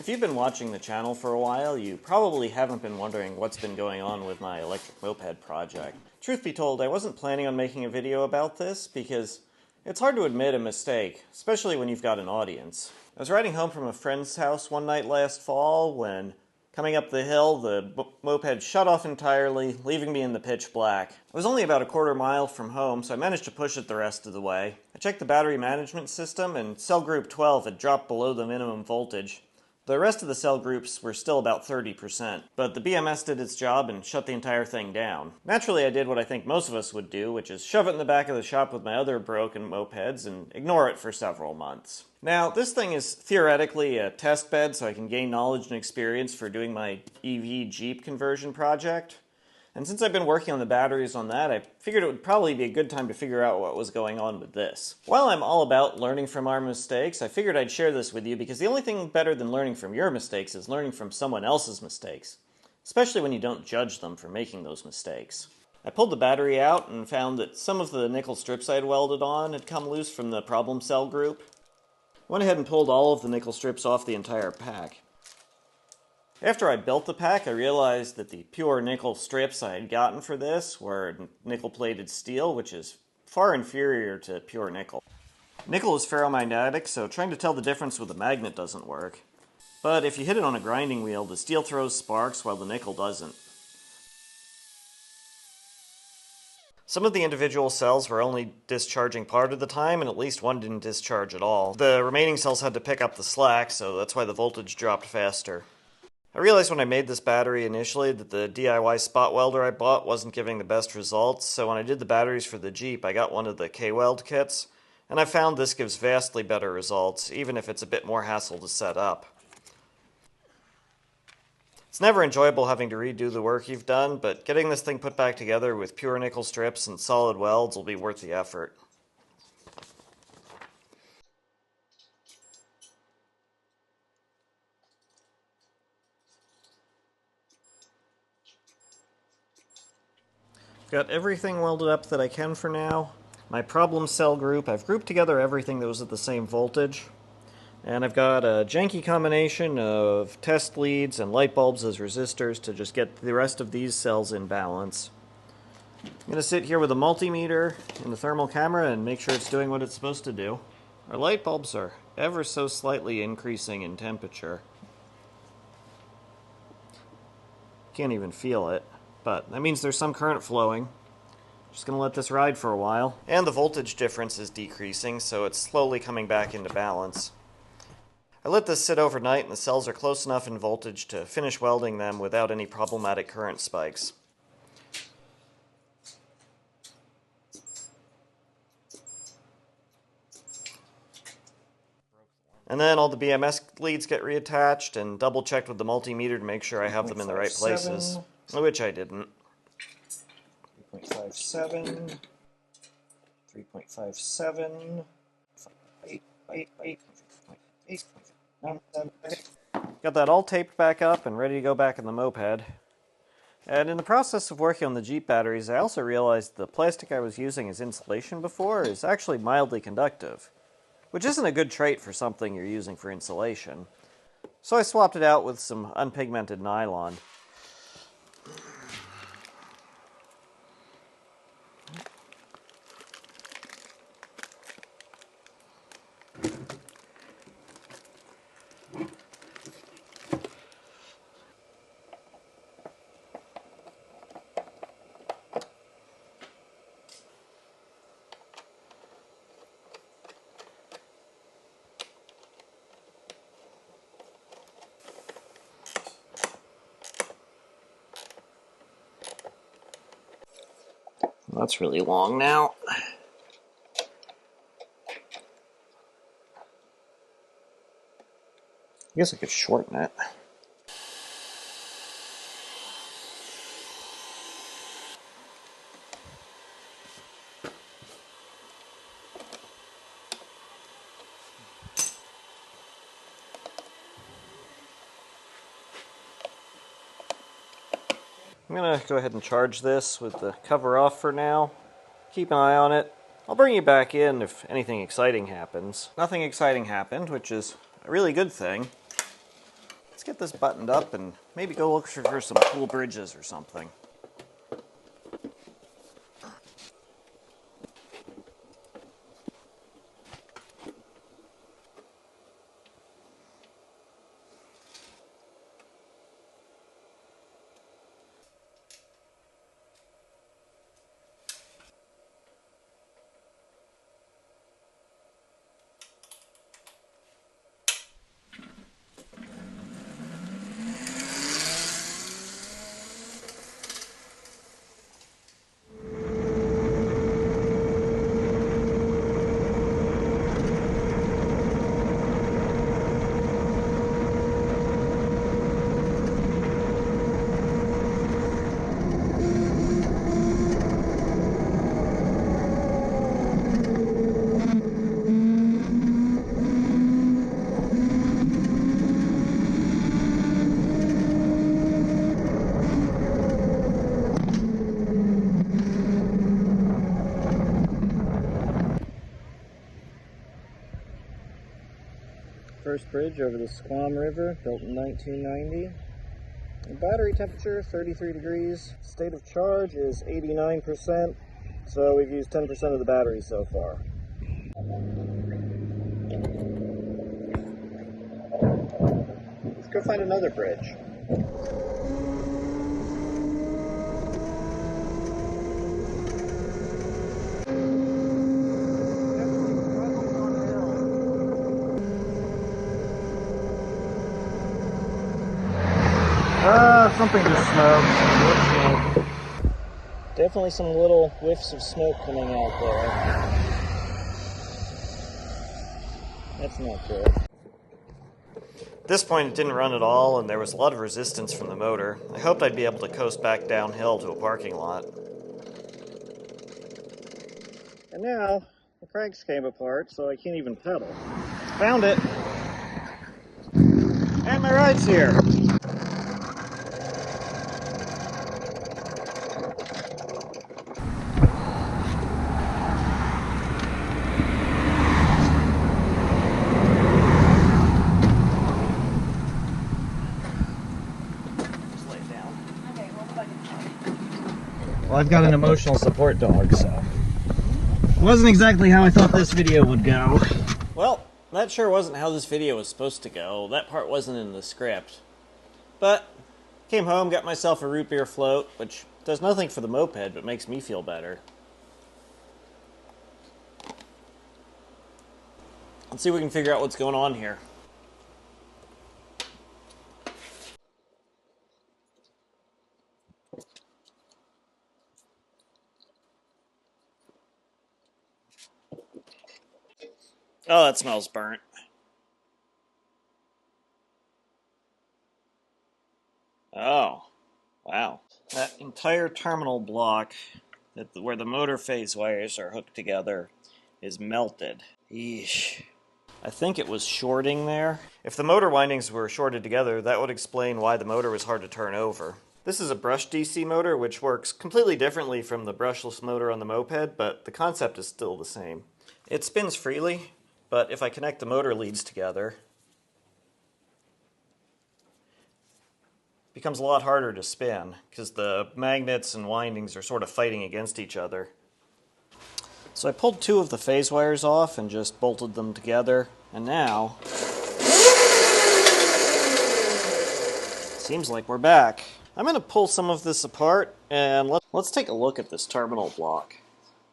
If you've been watching the channel for a while, you probably haven't been wondering what's been going on with my electric moped project. Truth be told, I wasn't planning on making a video about this because it's hard to admit a mistake, especially when you've got an audience. I was riding home from a friend's house one night last fall when, coming up the hill, the moped shut off entirely, leaving me in the pitch black. I was only about a quarter mile from home, so I managed to push it the rest of the way. I checked the battery management system, and cell group 12 had dropped below the minimum voltage. The rest of the cell groups were still about 30%, but the BMS did its job and shut the entire thing down. Naturally, I did what I think most of us would do, which is shove it in the back of the shop with my other broken mopeds and ignore it for several months. Now, this thing is theoretically a test bed so I can gain knowledge and experience for doing my EV Jeep conversion project. And since I've been working on the batteries on that, I figured it would probably be a good time to figure out what was going on with this. While I'm all about learning from our mistakes, I figured I'd share this with you because the only thing better than learning from your mistakes is learning from someone else's mistakes, especially when you don't judge them for making those mistakes. I pulled the battery out and found that some of the nickel strips I had welded on had come loose from the problem cell group. I went ahead and pulled all of the nickel strips off the entire pack. After I built the pack, I realized that the pure nickel strips I had gotten for this were nickel-plated steel, which is far inferior to pure nickel. Nickel is ferromagnetic, so trying to tell the difference with a magnet doesn't work. But if you hit it on a grinding wheel, the steel throws sparks while the nickel doesn't. Some of the individual cells were only discharging part of the time, and at least one didn't discharge at all. The remaining cells had to pick up the slack, so that's why the voltage dropped faster. I realized when I made this battery initially that the DIY spot welder I bought wasn't giving the best results, so when I did the batteries for the Jeep, I got one of the K-Weld kits, and I found this gives vastly better results, even if it's a bit more hassle to set up. It's never enjoyable having to redo the work you've done, but getting this thing put back together with pure nickel strips and solid welds will be worth the effort. Got everything welded up that I can for now. My problem cell group, I've grouped together everything that was at the same voltage. And I've got a janky combination of test leads and light bulbs as resistors to just get the rest of these cells in balance. I'm going to sit here with a multimeter and a thermal camera and make sure it's doing what it's supposed to do. Our light bulbs are ever so slightly increasing in temperature. Can't even feel it. But that means there's some current flowing. Just going to let this ride for a while. And the voltage difference is decreasing, so it's slowly coming back into balance. I let this sit overnight and the cells are close enough in voltage to finish welding them without any problematic current spikes. And then all the BMS leads get reattached and double checked with the multimeter to make sure I have them in the right places. Which I didn't. 3.57, 3.57, 8. Got that all taped back up and ready to go back in the moped. And in the process of working on the Jeep batteries, I also realized the plastic I was using as insulation before is actually mildly conductive, which isn't a good trait for something you're using for insulation. So I swapped it out with some unpigmented nylon. That's really long now. I guess I could shorten it. I'm going to go ahead and charge this with the cover off for now. Keep an eye on it. I'll bring you back in if anything exciting happens. Nothing exciting happened, which is a really good thing. let's get this buttoned up and maybe go look for some cool bridges or something. First bridge over the Squam River, built in 1990. The battery temperature, 33 degrees. State of charge is 89%, so we've used 10% of the battery so far. Let's go find another bridge. Something just smoked. Definitely some little whiffs of smoke coming out there. That's not good. At this point it didn't run at all, and there was a lot of resistance from the motor. I hoped I'd be able to coast back downhill to a parking lot. And now, the cranks came apart, so I can't even pedal. Found it! And my ride's here! Well, I've got an emotional support dog, so it wasn't exactly how I thought this video would go. Well, that sure wasn't how this video was supposed to go. That part wasn't in the script. But, came home, got myself a root beer float, which does nothing for the moped, but makes me feel better. Let's see if we can figure out what's going on here. Oh, that smells burnt. Oh, wow. That entire terminal block, where the motor phase wires are hooked together, is melted. Eesh. I think it was shorting there. If the motor windings were shorted together, that would explain why the motor was hard to turn over. This is a brush DC motor, which works completely differently from the brushless motor on the moped, but the concept is still the same. It spins freely, but if I connect the motor leads together, it becomes a lot harder to spin, because the magnets and windings are sort of fighting against each other. So I pulled two of the phase wires off and just bolted them together, and now seems like we're back. I'm going to pull some of this apart, and let's take a look at this terminal block.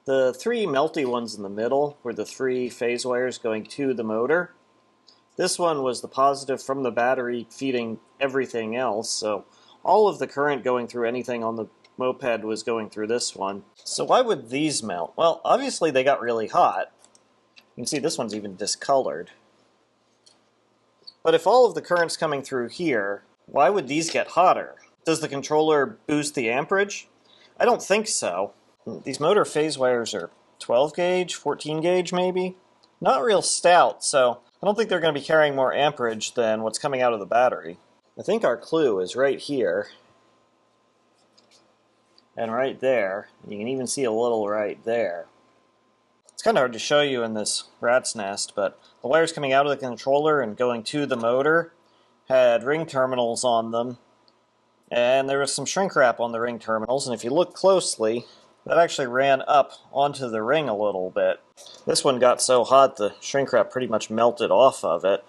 The three melty ones in the middle were the three phase wires going to the motor. This one was the positive from the battery feeding everything else, so all of the current going through anything on the moped was going through this one. So why would these melt? Well, obviously they got really hot. You can see this one's even discolored. But if all of the current's coming through here, why would these get hotter? Does the controller boost the amperage? I don't think so. These motor phase wires are 12 gauge, 14 gauge maybe? Not real stout, so I don't think they're going to be carrying more amperage than what's coming out of the battery. I think our clue is right here. And right there. You can even see a little right there. It's kind of hard to show you in this rat's nest, but the wires coming out of the controller and going to the motor had ring terminals on them, and there was some shrink wrap on the ring terminals, and if you look closely, that actually ran up onto the ring a little bit. This one got so hot the shrink wrap pretty much melted off of it,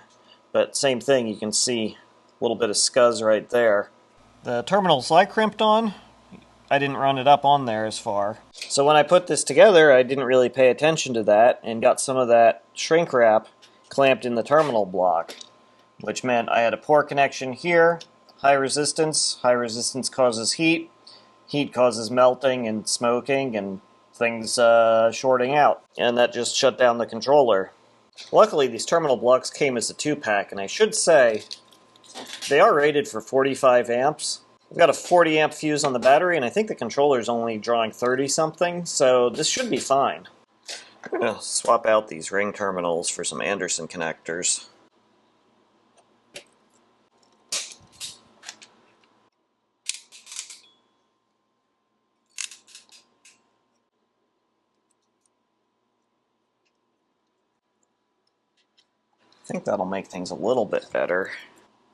but same thing, you can see a little bit of scuzz right there. The terminals I crimped on, I didn't run it up on there as far. So when I put this together, I didn't really pay attention to that and got some of that shrink wrap clamped in the terminal block, which meant I had a poor connection here, high resistance causes heat, heat causes melting and smoking and things shorting out, and that just shut down the controller. Luckily these terminal blocks came as a 2-pack, and I should say they are rated for 45 amps. I've got a 40 amp fuse on the battery, and I think the controller's only drawing 30 something, so this should be fine. I'm going to swap out these ring terminals for some Anderson connectors. I think that'll make things a little bit better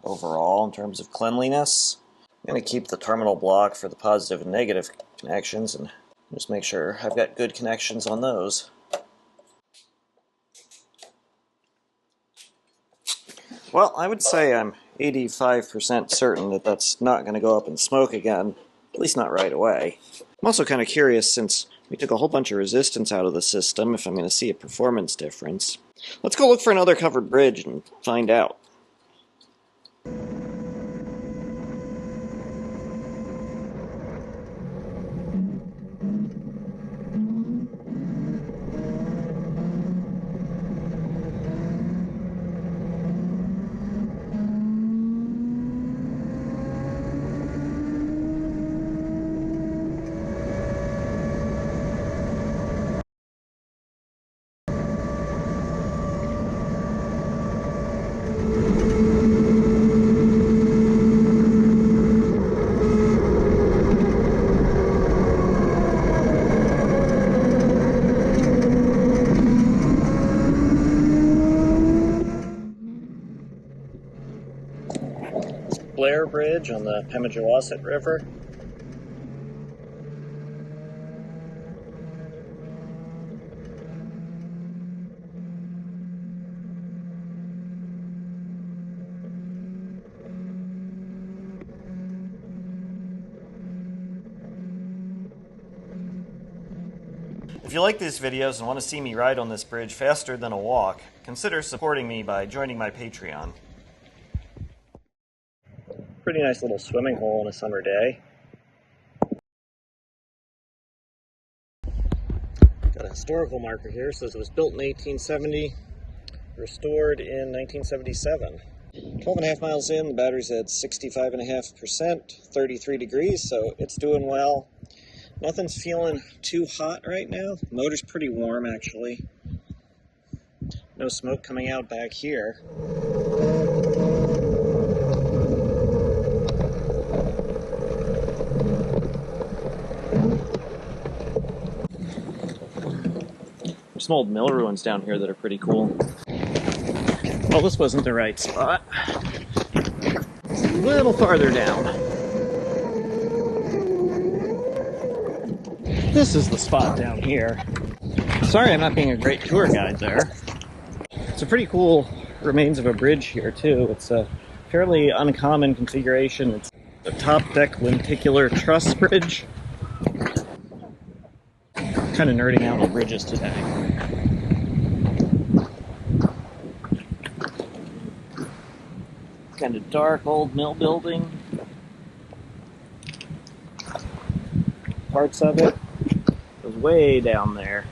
overall in terms of cleanliness. I'm going to keep the terminal block for the positive and negative connections and just make sure I've got good connections on those. Well, I would say I'm 85% certain that that's not going to go up in smoke again, at least not right away. I'm also kind of curious, since we took a whole bunch of resistance out of the system, if I'm going to see a performance difference. Let's go look for another covered bridge and find out. Blair Bridge on the Pemigewasset River. If you like these videos and want to see me ride on this bridge faster than a walk, consider supporting me by joining my Patreon. Pretty nice little swimming hole on a summer day. Got a historical marker here, says it was built in 1870, restored in 1977. 12.5 miles in, the battery's at 65.5%, 33 degrees, so it's doing well. Nothing's feeling too hot right now. The motor's pretty warm, actually. No smoke coming out back here. There's some old mill ruins down here that are pretty cool. Well, this wasn't the right spot. It's a little farther down. This is the spot down here. Sorry I'm not being a great tour guide there. It's a pretty cool remains of a bridge here too. It's a fairly uncommon configuration. It's a top deck lenticular truss bridge. Kind of nerding out on bridges today. Kind of dark old mill building. Parts of it goes way down there.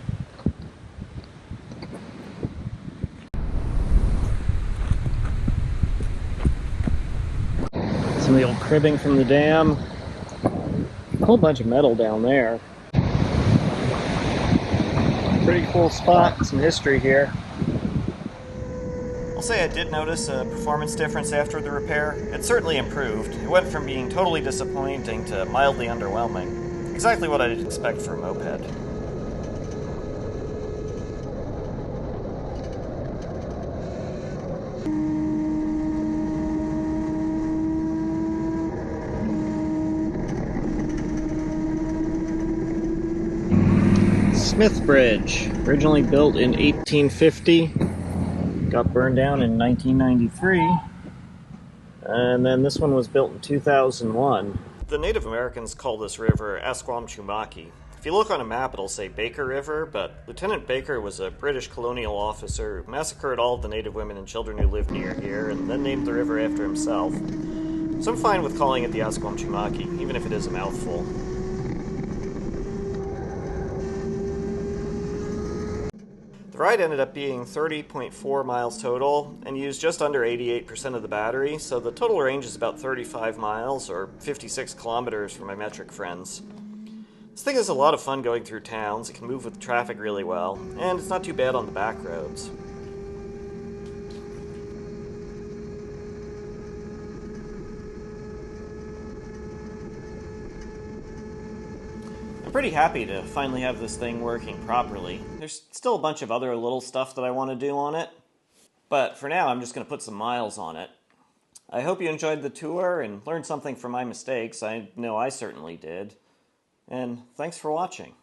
Some of the old cribbing from the dam. A whole bunch of metal down there. Pretty cool spot, some history here. I'll say I did notice a performance difference after the repair. It certainly improved. It went from being totally disappointing to mildly underwhelming. Exactly what I'd expect for a moped. Smith Bridge, originally built in 1850, got burned down in 1993, and then this one was built in 2001. The Native Americans call this river Asquamchumaki. If you look on a map, it'll say Baker River, but Lieutenant Baker was a British colonial officer who massacred all of the native women and children who lived near here, and then named the river after himself. So I'm fine with calling it the Asquamchumaki, even if it is a mouthful. The ride ended up being 30.4 miles total and used just under 88% of the battery, so the total range is about 35 miles or 56 kilometers for my metric friends. This thing is a lot of fun going through towns, it can move with traffic really well, and it's not too bad on the back roads. I'm pretty happy to finally have this thing working properly. There's still a bunch of other little stuff that I want to do on it, but for now I'm just going to put some miles on it. I hope you enjoyed the tour and learned something from my mistakes. I know I certainly did. And thanks for watching.